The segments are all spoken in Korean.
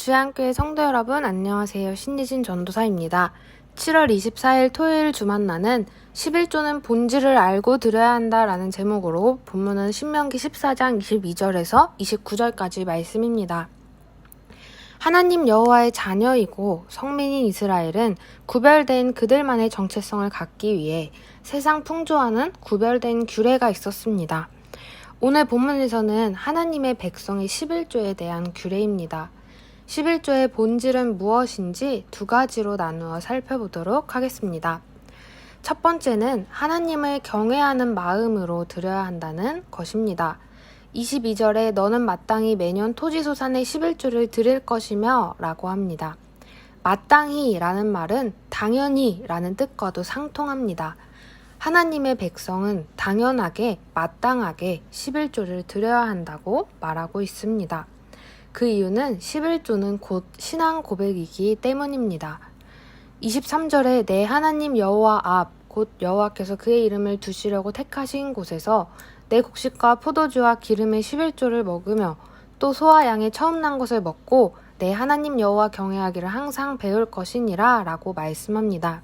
주양교회 성도 여러분, 안녕하세요. 신리진 전도사입니다. 7월 24일 토요일 주만나는 11조는 본질을 알고 드려야 한다라는 제목으로 본문은 신명기 14장 22절에서 29절까지 말씀입니다. 하나님 여호와의 자녀이고 성민인 이스라엘은 구별된 그들만의 정체성을 갖기 위해 세상 풍조와는 구별된 규례가 있었습니다. 오늘 본문에서는 하나님의 백성의 11조에 대한 규례입니다. 11조의 본질은 무엇인지 두 가지로 나누어 살펴보도록 하겠습니다. 첫 번째는 하나님을 경외하는 마음으로 드려야 한다는 것입니다. 22절에 너는 마땅히 매년 토지소산의 11조를 드릴 것이며 라고 합니다. 마땅히 라는 말은 당연히 라는 뜻과도 상통합니다. 하나님의 백성은 당연하게 마땅하게 11조를 드려야 한다고 말하고 있습니다. 그 이유는 11조는 곧 신앙 고백이기 때문입니다. 23절에 내 하나님 여호와 앞, 곧 여호와께서 그의 이름을 두시려고 택하신 곳에서 내 곡식과 포도주와 기름의 11조를 먹으며 또 소와 양의 처음 난 것을 먹고 내 하나님 여호와 경외하기를 항상 배울 것이니라 라고 말씀합니다.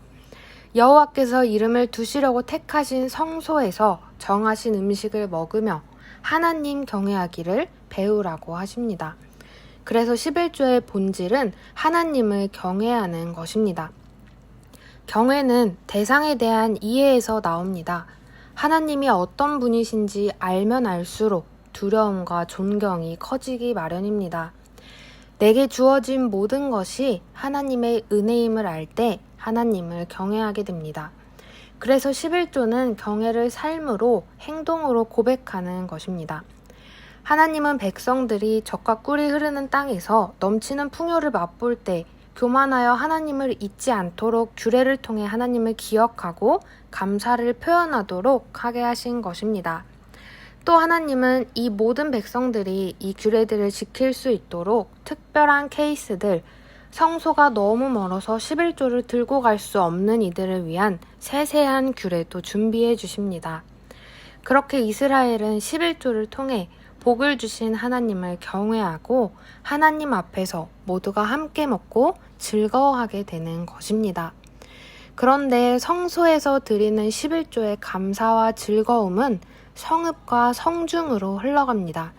여호와께서 이름을 두시려고 택하신 성소에서 정하신 음식을 먹으며 하나님 경외하기를 배우라고 하십니다. 그래서 11조의 본질은 하나님을 경외하는 것입니다. 경외는 대상에 대한 이해에서 나옵니다. 하나님이 어떤 분이신지 알면 알수록 두려움과 존경이 커지기 마련입니다. 내게 주어진 모든 것이 하나님의 은혜임을 알 때 하나님을 경외하게 됩니다. 그래서 11조는 경외를 삶으로 행동으로 고백하는 것입니다. 하나님은 백성들이 젖과 꿀이 흐르는 땅에서 넘치는 풍요를 맛볼 때 교만하여 하나님을 잊지 않도록 규례를 통해 하나님을 기억하고 감사를 표현하도록 하게 하신 것입니다. 또 하나님은 이 모든 백성들이 이 규례들을 지킬 수 있도록 특별한 케이스들, 성소가 너무 멀어서 11조를 들고 갈 수 없는 이들을 위한 세세한 규례도 준비해 주십니다. 그렇게 이스라엘은 11조를 통해 복을 주신 하나님을 경외하고 하나님 앞에서 모두가 함께 먹고 즐거워하게 되는 것입니다. 그런데 성소에서 드리는 11조의 감사와 즐거움은 성읍과 성중으로 흘러갑니다.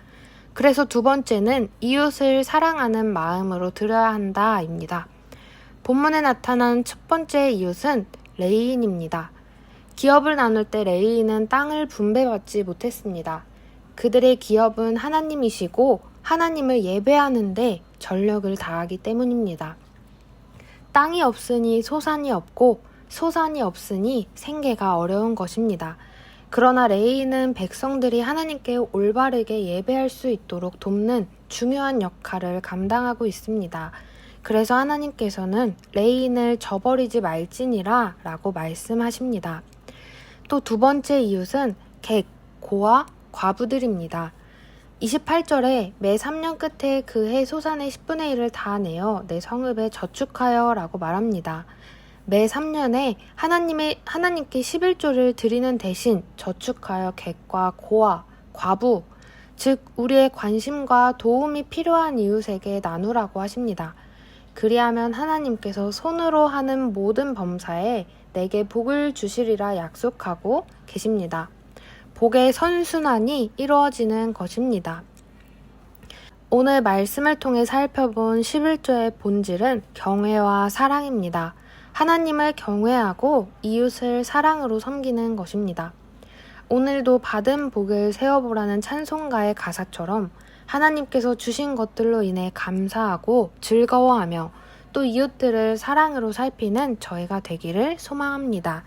그래서 두 번째는 이웃을 사랑하는 마음으로 드려야 한다입니다. 본문에 나타난 첫 번째 이웃은 레위인입니다. 기업을 나눌 때 레위인은 땅을 분배받지 못했습니다. 그들의 기업은 하나님이시고 하나님을 예배하는데 전력을 다하기 때문입니다. 땅이 없으니 소산이 없고 소산이 없으니 생계가 어려운 것입니다. 그러나 레위인은 백성들이 하나님께 올바르게 예배할 수 있도록 돕는 중요한 역할을 감당하고 있습니다. 그래서 하나님께서는 레위인을 저버리지 말지니라 라고 말씀하십니다. 또 두 번째 이웃은 객, 고아, 과부들입니다. 28절에 매 3년 끝에 그 해 소산의 10분의 1을 다 내어 내 성읍에 저축하여 라고 말합니다. 매 3년에 하나님께 11조를 드리는 대신 저축하여 객과 고아, 과부, 즉 우리의 관심과 도움이 필요한 이웃에게 나누라고 하십니다. 그리하면 하나님께서 손으로 하는 모든 범사에 내게 복을 주시리라 약속하고 계십니다. 복의 선순환이 이루어지는 것입니다. 오늘 말씀을 통해 살펴본 11조의 본질은 경외와 사랑입니다. 하나님을 경외하고 이웃을 사랑으로 섬기는 것입니다. 오늘도 받은 복을 세어보라는 찬송가의 가사처럼 하나님께서 주신 것들로 인해 감사하고 즐거워하며 또 이웃들을 사랑으로 살피는 저희가 되기를 소망합니다.